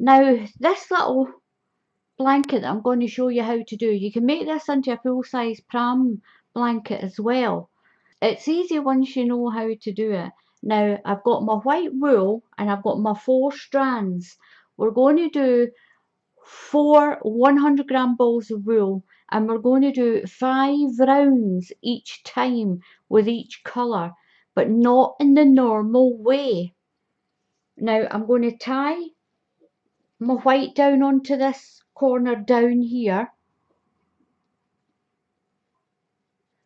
Now this little blanket that I'm going to show you how to do, you can make this into a full-size pram blanket as well. It's easy once you know how to do it. Now I've got my white wool and I've got my 4 strands. We're going to do 4 100-gram balls of wool, and we're going to do 5 rounds each time with each colour, but not in the normal way. Now I'm going to tie my white down onto this corner down here.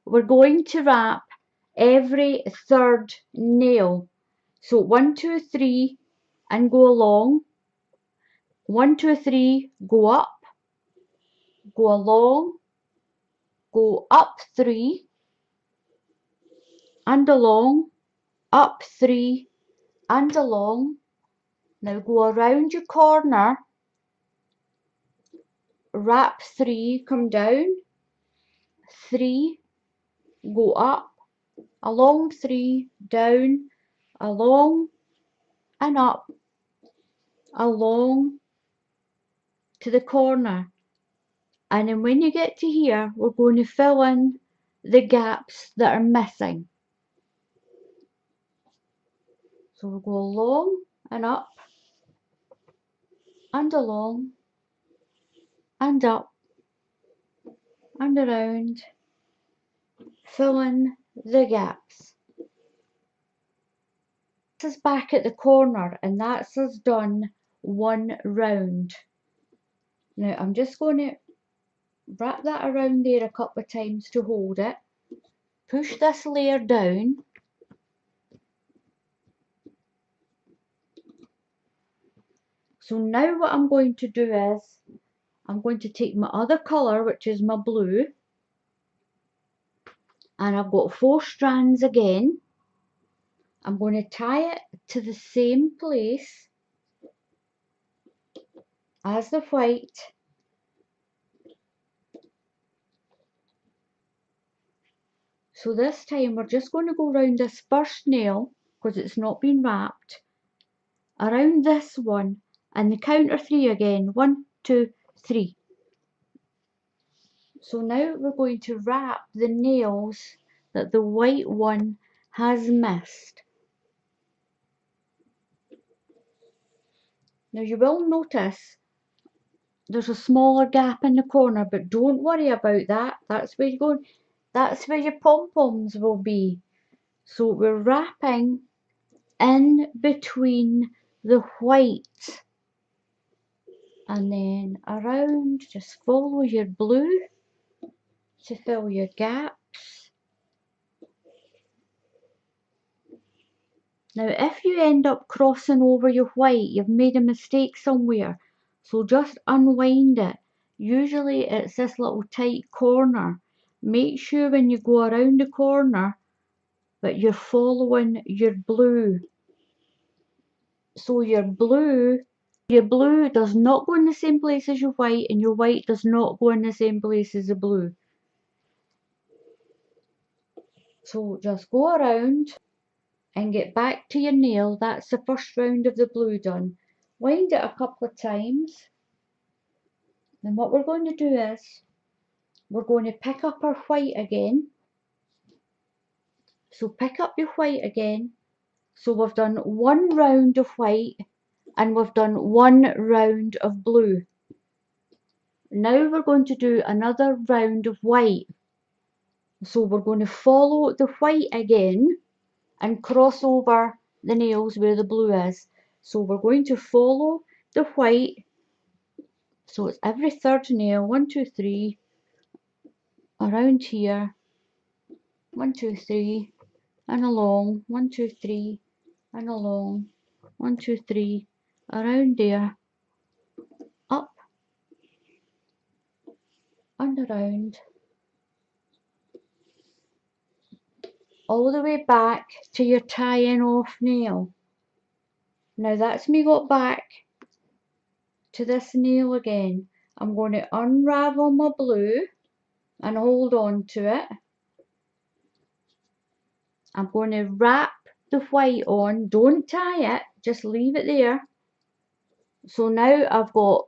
We're going to wrap every 3rd nail. So 1, 2, 3 and go along. 1, 2, 3, go up, go along, go up 3 and along, up 3 and along. Now go around your corner, wrap 3, come down, 3, go up, along 3, down, along and up, along to the corner. And then when you get to here, we're going to fill in the gaps that are missing. So we'll go along and up and along and up and around, fill in the gaps. This is back at the corner, and that's us done 1 round. Now I'm just going to wrap that around there a couple of times to hold it. Push this layer down. So now what I'm going to do is I'm going to take my other colour, which is my blue, and I've got 4 strands again. I'm going to tie it to the same place as the white. So this time we're just going to go round this first nail, because it's not been wrapped, around this one, and the count of 3 again. 1, 2, 3. So now we're going to wrap the nails that the white one has missed. Now you will notice there's a smaller gap in the corner, but don't worry about that. That's where you're going. That's where your pom-poms will be. So we're wrapping in between the white and then around. Just follow your blue to fill your gaps. Now if you end up crossing over your white, you've made a mistake somewhere, so just unwind it. Usually it's this little tight corner. Make sure when you go around the corner that you're following your blue. So your blue does not go in the same place as your white, and your white does not go in the same place as the blue. So just go around and get back to your nail. That's the first round of the blue done. Wind it a couple of times. Then what we're going to do is we're going to pick up our white again. So pick up your white again. So we've done 1 round of white and we've done 1 round of blue. Now we're going to do another round of white. So we're going to follow the white again and cross over the nails where the blue is. So we're going to follow the white. So it's every 3rd nail. 1, 2, 3. Around here. 1, 2, 3. And along. 1, 2, 3. And along. 1, 2, 3. Around there. Up. And around. All the way back to your tying off nail. Now that's me got back to this nail again. I'm going to unravel my blue and hold on to it. I'm going to wrap the white on. Don't tie it, just leave it there. So now I've got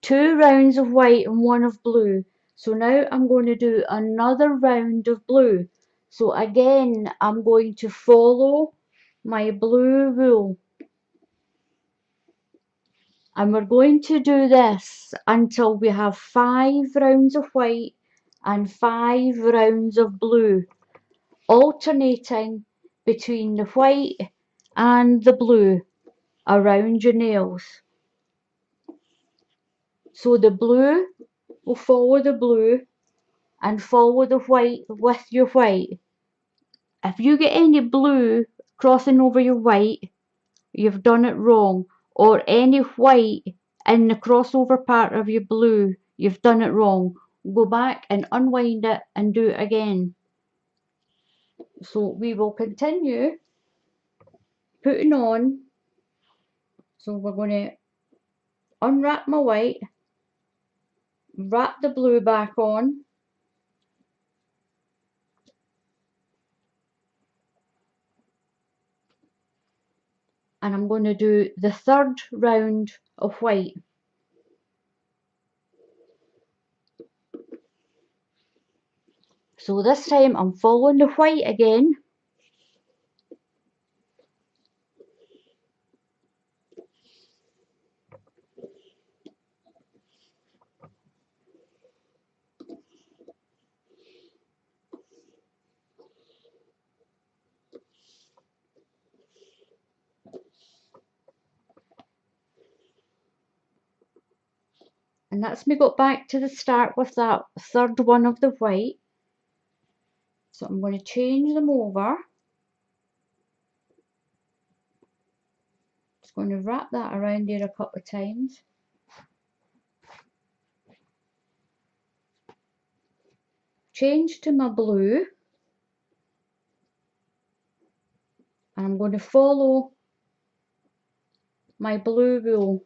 2 rounds of white and 1 of blue. So now I'm going to do another round of blue. So again, I'm going to follow my blue wool. And we're going to do this until we have 5 rounds of white and 5 rounds of blue, alternating between the white and the blue around your nails. So the blue will follow the blue and follow the white with your white. If you get any blue crossing over your white, you've done it wrong. Or any white in the crossover part of your blue, you've done it wrong. Go back and unwind it and do it again. So we will continue putting on. So we're going to unwrap my white, wrap the blue back on, and I'm going to do the 3rd round of white. So this time I'm following the white again, and that's me got back to the start with that 3rd one of the white. So I'm going to change them over. Just going to wrap that around there a couple of times. Change to my blue, and I'm going to follow my blue wool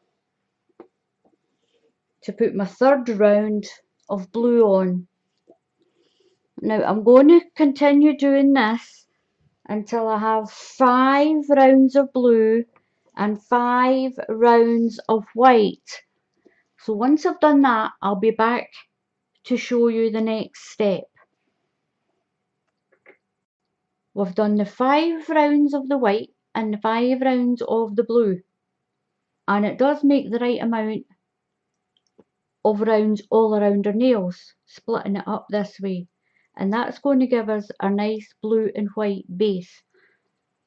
to put my 3rd round of blue on. Now I'm going to continue doing this until I have 5 rounds of blue and 5 rounds of white. So once I've done that, I'll be back to show you the next step. We've done the 5 rounds of the white and the 5 rounds of the blue, and it does make the right amount of rounds all around our nails, splitting it up this way, and that's going to give us a nice blue and white base.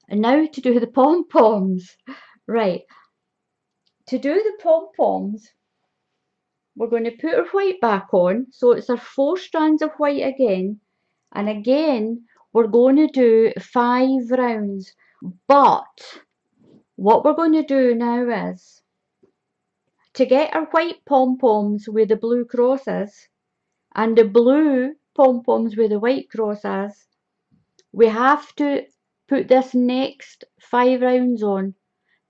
And now to do the pom-poms. Right, to do the pom-poms, we're going to put our white back on, so it's our 4 strands of white again, and again we're going to do 5 rounds. But what we're going to do now is, to get our white pom-poms with the blue crosses and the blue pom-poms with the white crosses, we have to put this next 5 rounds on.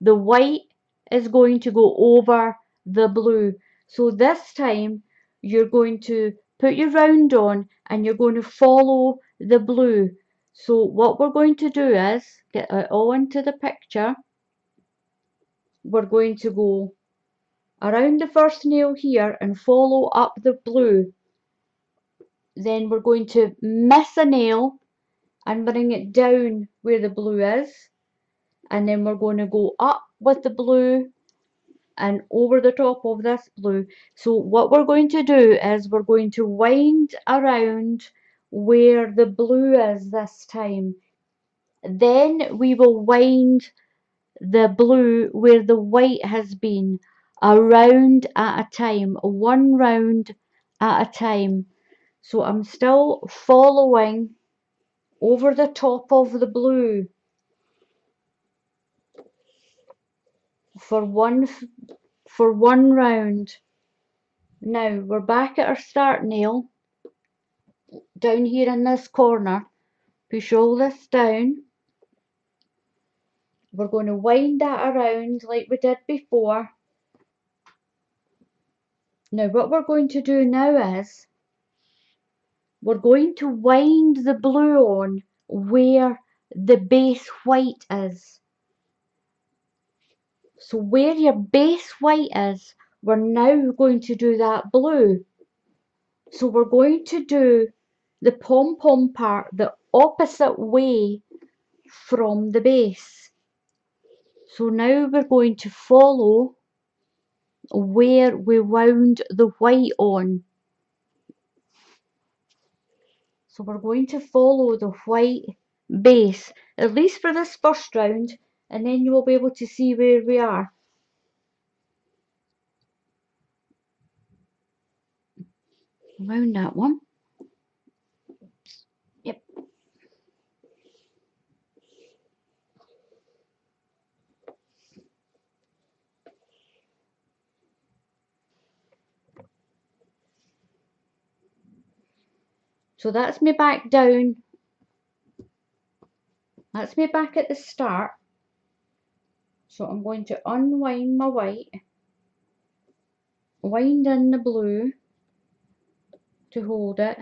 The white is going to go over the blue. So this time you're going to put your round on and you're going to follow the blue. So what we're going to do is, get it all into the picture, we're going to go around the first nail here and follow up the blue. Then we're going to miss a nail and bring it down where the blue is, and then we're going to go up with the blue and over the top of this blue. So what we're going to do is we're going to wind around where the blue is this time. Then we will wind the blue where the white has been, a round at a time, 1 round at a time. So I'm still following over the top of the blue for one round. Now we're back at our start nail down here in this corner. Push all this down. We're going to wind that around like we did before. Now what we're going to do now is we're going to wind the blue on where the base white is. So where your base white is, we're now going to do that blue. So we're going to do the pom-pom part the opposite way from the base. So now we're going to follow where we wound the white on. So we're going to follow the white base, at least for this first round, and then you will be able to see where we are. Around that one. Yep. So that's me back down. That's me back at the start. So I'm going to unwind my white, wind in the blue to hold it.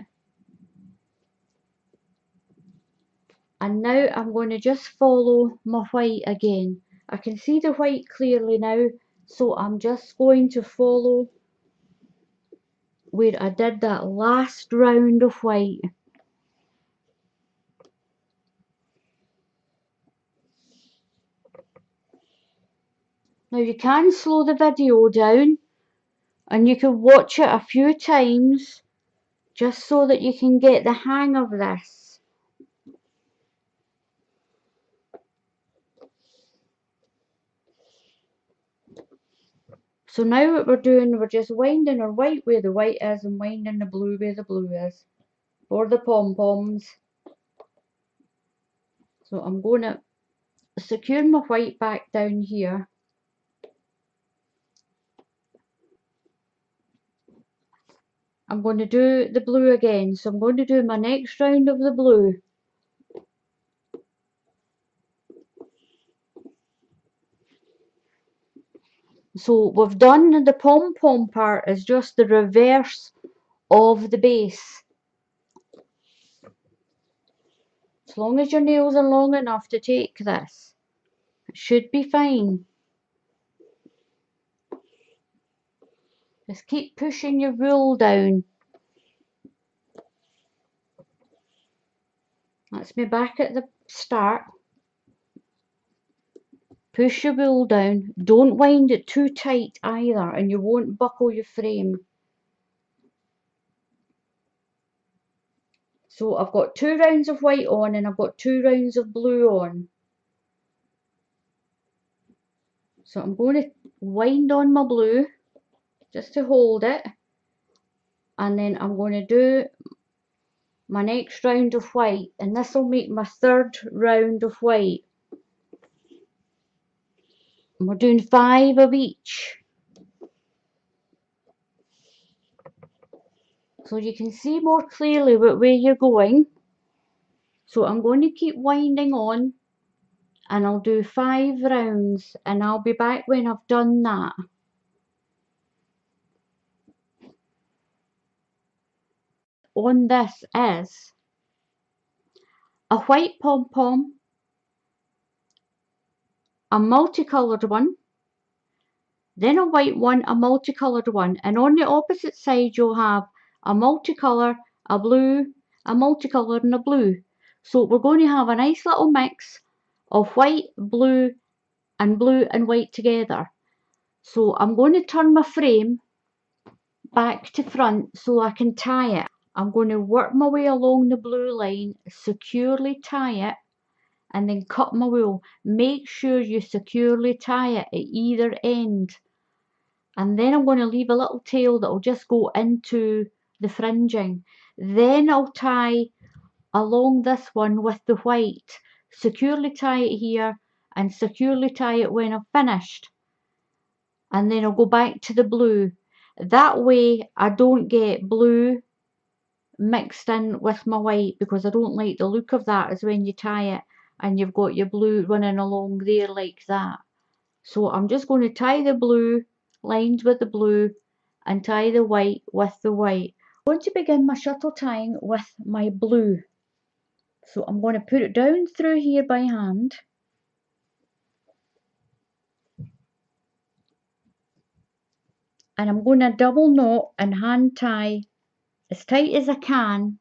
And now I'm going to just follow my white again. I can see the white clearly now, so I'm just going to follow where I did that last round of white. Now you can slow the video down and you can watch it a few times just so that you can get the hang of this. So now what we're doing, we're just winding our white where the white is and winding the blue where the blue is for the pom-poms. So I'm going to secure my white back down here. I'm going to do the blue again. So I'm going to do my next round of the blue. So we've done the pom-pom part is just the reverse of the base. As long as your nails are long enough to take this, it should be fine. Just keep pushing your wool down. That's me back at the start. Push your wool down. Don't wind it too tight either, and you won't buckle your frame. So I've got 2 rounds of white on and I've got 2 rounds of blue on. So I'm going to wind on my blue just to hold it, and then I'm going to do my next round of white, and this will make my 3rd round of white. And we're doing 5 of each. So you can see more clearly where you're going. So I'm going to keep winding on and I'll do 5 rounds and I'll be back when I've done that. On this is a white pom-pom, a multicoloured one, then a white one, a multicoloured one, and on the opposite side you'll have a multicolour, a blue, a multicoloured and a blue. So we're going to have a nice little mix of white, blue and white together. So I'm going to turn my frame back to front so I can tie it. I'm going to work my way along the blue line, securely tie it, and then cut my wool. Make sure you securely tie it at either end. And then I'm going to leave a little tail that will just go into the fringing. Then I'll tie along this one with the white. Securely tie it here and securely tie it when I've finished. And then I'll go back to the blue. That way I don't get blue mixed in with my white, because I don't like the look of that, is when you tie it and you've got your blue running along there like that. So I'm just going to tie the blue lines with the blue and tie the white with the white. I'm going to begin my shuttle tying with my blue. So I'm going to put it down through here by hand. and I'm going to double knot and hand tie as tight as I can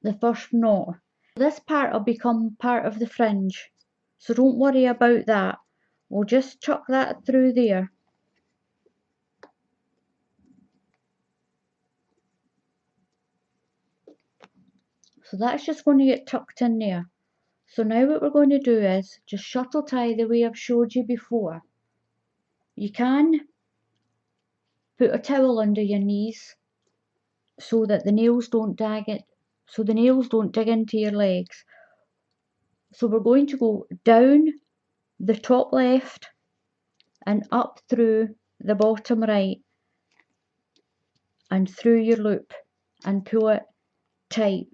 the first knot. This part will become part of the fringe, so don't worry about that. We'll just tuck that through there. So that's just going to get tucked in there. So now what we're going to do is just shuttle tie the way I've showed you before. You can put a towel under your knees so that the nails don't dig into your legs. So we're going to go down the top left and up through the bottom right and through your loop and pull it tight.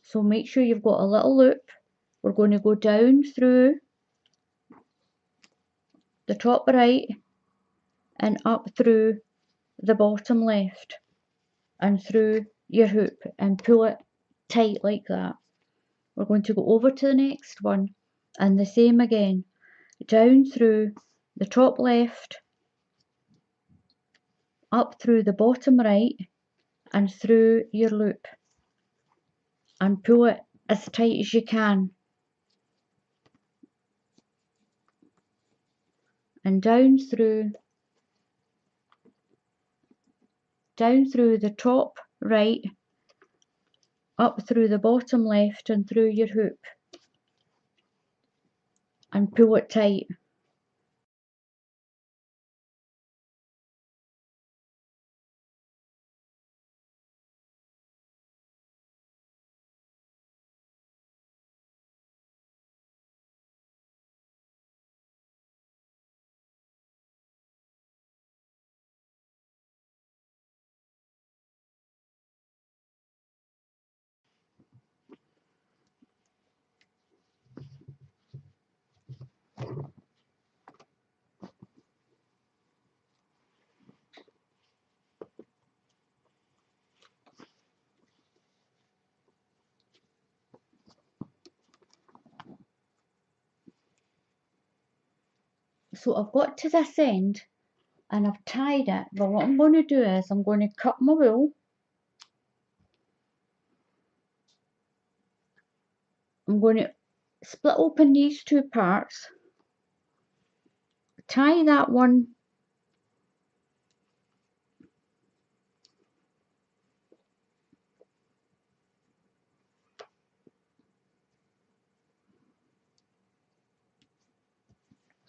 So make sure you've got a little loop. We're going to go down through the top right and up through the bottom left and through your hoop and pull it tight like that. We're going to go over to the next one and the same again, down through the top left, up through the bottom right and through your loop and pull it as tight as you can, and down through the top right, up through the bottom left and through your hoop and pull it tight. So I've got to this end and I've tied it, but what I'm going to do is I'm going to cut my wool. I'm going to split open these two parts, tie that one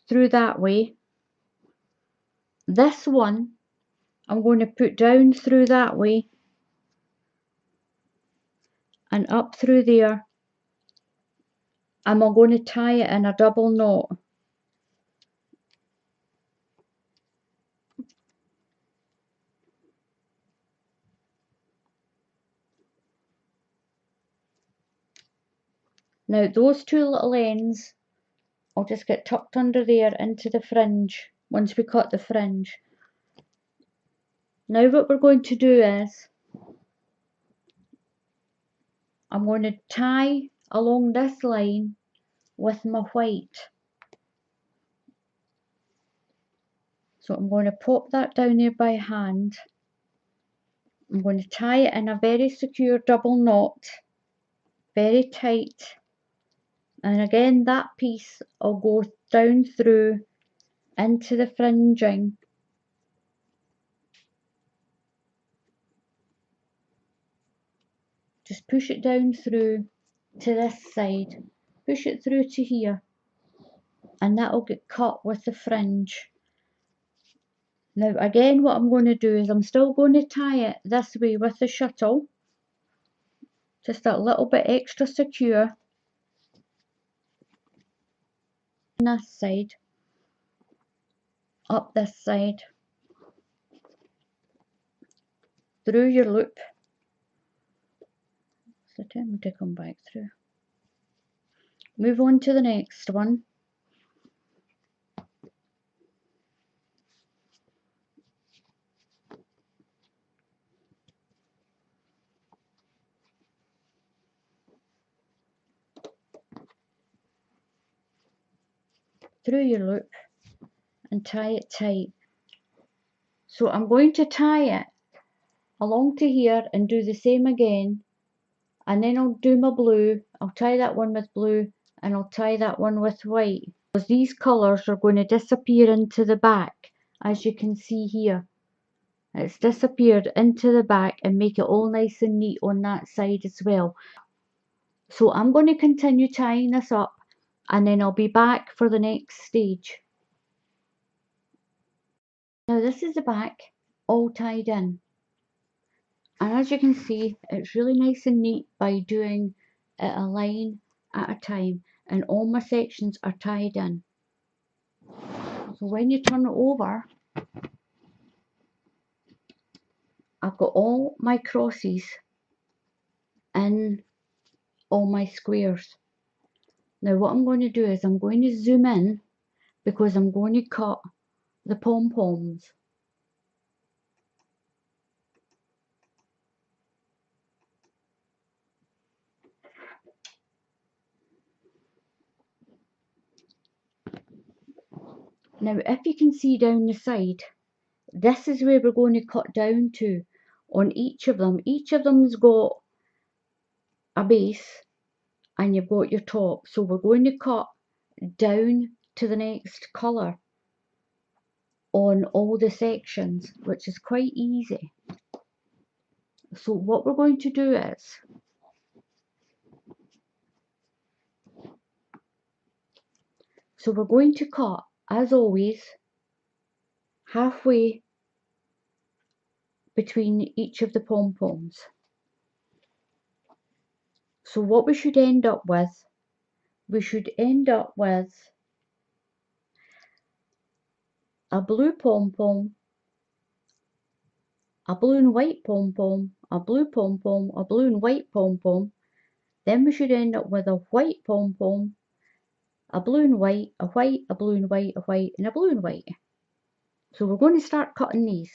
through that way. This one I'm going to put down through that way and up through there, and I'm going to tie it in a double knot. Now those two little ends will just get tucked under there into the fringe once we cut the fringe. Now what we're going to do is I'm going to tie along this line with my white. So I'm going to pop that down there by hand. I'm going to tie it in a very secure double knot, very tight. And again, that piece will go down through into the fringing. Just push it down through to this side. Push it through to here. And that will get cut with the fringe. Now again, what I'm going to do is I'm still going to tie it this way with the shuttle. Just a little bit extra secure. On this side. Up this side. Through your loop. So tell me to come back through. Move on to the next one. through your loop and tie it tight. So I'm going to tie it along to here and do the same again, and then I'll do my blue. I'll tie that one with blue and I'll tie that one with white, because these colours are going to disappear into the back, as you can see here. It's disappeared into the back and make it all nice and neat on that side as well. So I'm going to continue tying this up and then I'll be back for the next stage. Now this is the back all tied in, and as you can see it's really nice and neat by doing it a line at a time, and all my sections are tied in. So when you turn it over, I've got all my crosses in all my squares. Now what I'm going to do is I'm going to zoom in, because I'm going to cut the pom-poms. Now if you can see down the side, this is where we're going to cut down to on each of them. Each of them's got a base and you've got your top. So we're going to cut down to the next colour on all the sections, which is quite easy. So what we're going to do is, so we're going to cut, as always, halfway between each of the pom-poms. So what we should end up with, we should end up with a blue pom-pom, a blue and white pom-pom, a blue pom-pom, a blue and white pom-pom. Then we should end up with a white pom-pom, a blue and white, a white, a blue and white, a white, and a blue and white. So we're going to start cutting these.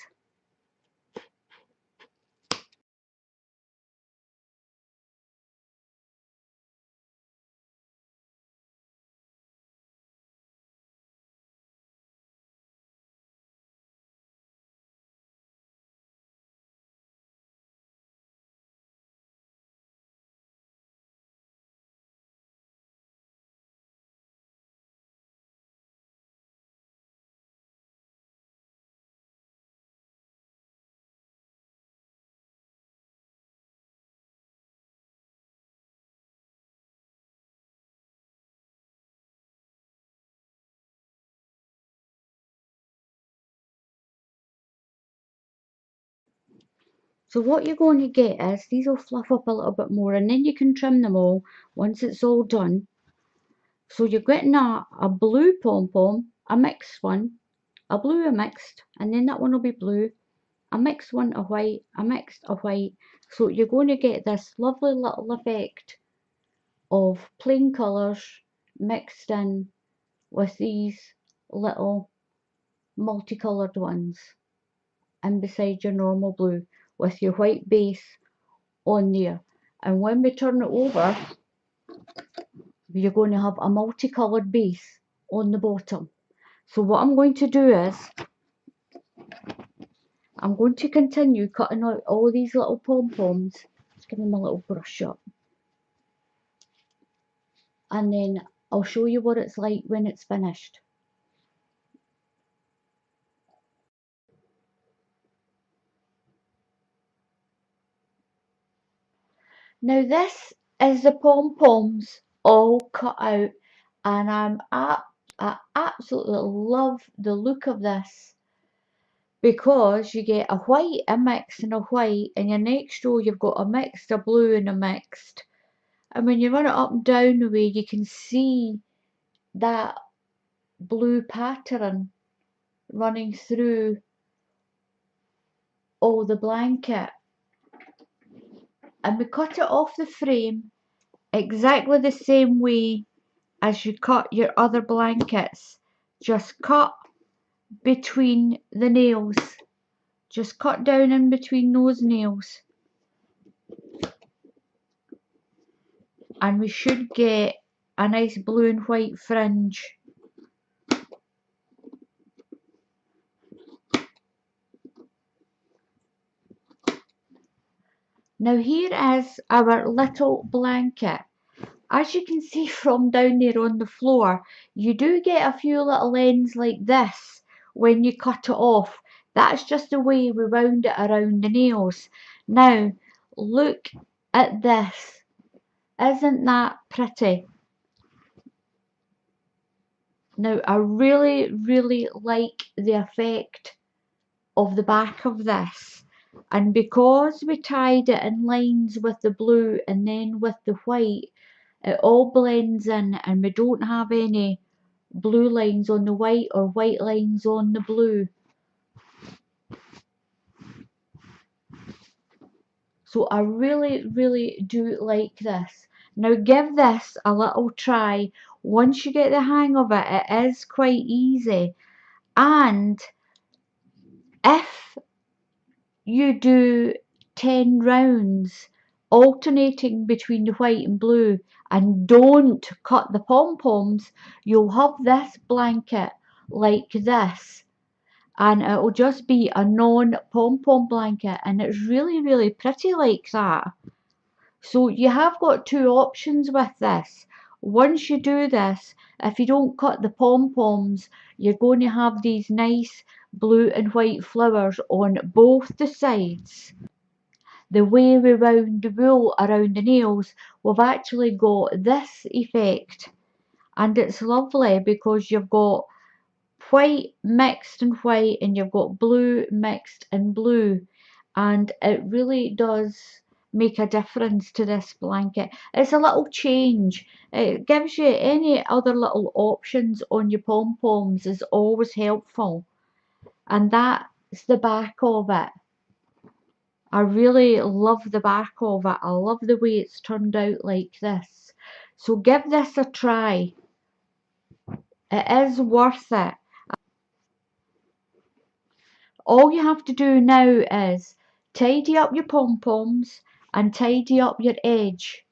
So what you're going to get is, these will fluff up a little bit more, and then you can trim them all once it's all done. So you're getting a blue pom-pom, a mixed one, a blue, a mixed, and then that one will be blue, a mixed one, a white, a mixed, a white. So you're going to get this lovely little effect of plain colours mixed in with these little multicoloured ones, and beside your normal blue with your white base on there. And when we turn it over, you're going to have a multicoloured base on the bottom. So what I'm going to do is, I'm going to continue cutting out all these little pom-poms. Just give them a little brush up. And then I'll show you what it's like when it's finished. Now this is the pom-poms all cut out, and I absolutely love the look of this, because you get a white, a mixed and a white, and your next row you've got a mixed, a blue and a mixed. And when you run it up and down the way, you can see that blue pattern running through all the blanket. And we cut it off the frame exactly the same way as you cut your other blankets. Just cut between the nails. Just cut down in between those nails. And we should get a nice blue and white fringe Now here is our little blanket. As you can see from down there on the floor, you do get a few little ends like this when you cut it off. That's just the way we round it around the nails. Now, look at this. Isn't that pretty? Now, I really, really like the effect of the back of this. And because we tied it in lines with the blue and then with the white, it all blends in and we don't have any blue lines on the white or white lines on the blue. So I really, really do like this. Now give this a little try. Once you get the hang of it, it is quite easy. And if you do 10 rounds alternating between the white and blue and don't cut the pom-poms, you'll have this blanket like this, and it'll just be a non-pom-pom blanket, and it's really, really pretty like that. So you have got two options with this. Once you do this, if you don't cut the pom-poms, you're going to have these nice blue and white flowers on both the sides. The way we round the wool around the nails, we've actually got this effect, and it's lovely because you've got white mixed in white and you've got blue mixed in blue, and it really does make a difference to this blanket. It's a little change. It gives you any other little options on your pom-poms is always helpful, and that's the back of it. I really love the back of it. I love the way it's turned out like this. So give this a try. It is worth it. All you have to do now is tidy up your pom-poms and tidy up your edge.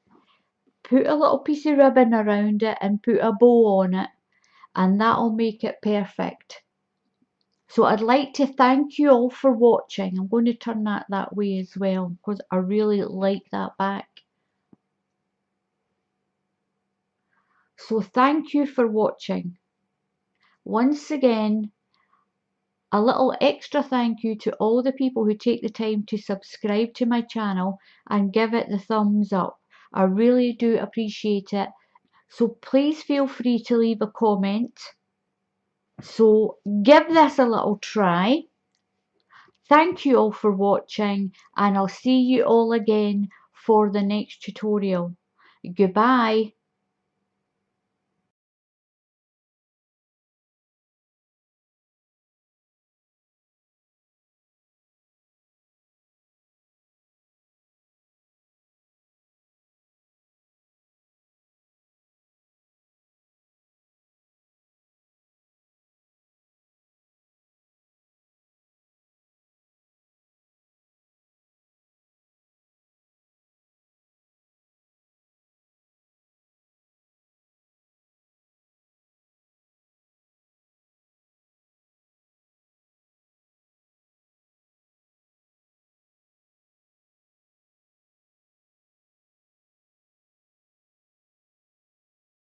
Put a little piece of ribbon around it and put a bow on it, and that'll make it perfect. So I'd like to thank you all for watching. I'm going to turn that way as well because I really like that back. So thank you for watching. Once again, a little extra thank you to all the people who take the time to subscribe to my channel and give it the thumbs up. I really do appreciate it. So please feel free to leave a comment. So give this a little try. Thank you all for watching, and I'll see you all again for the next tutorial. Goodbye.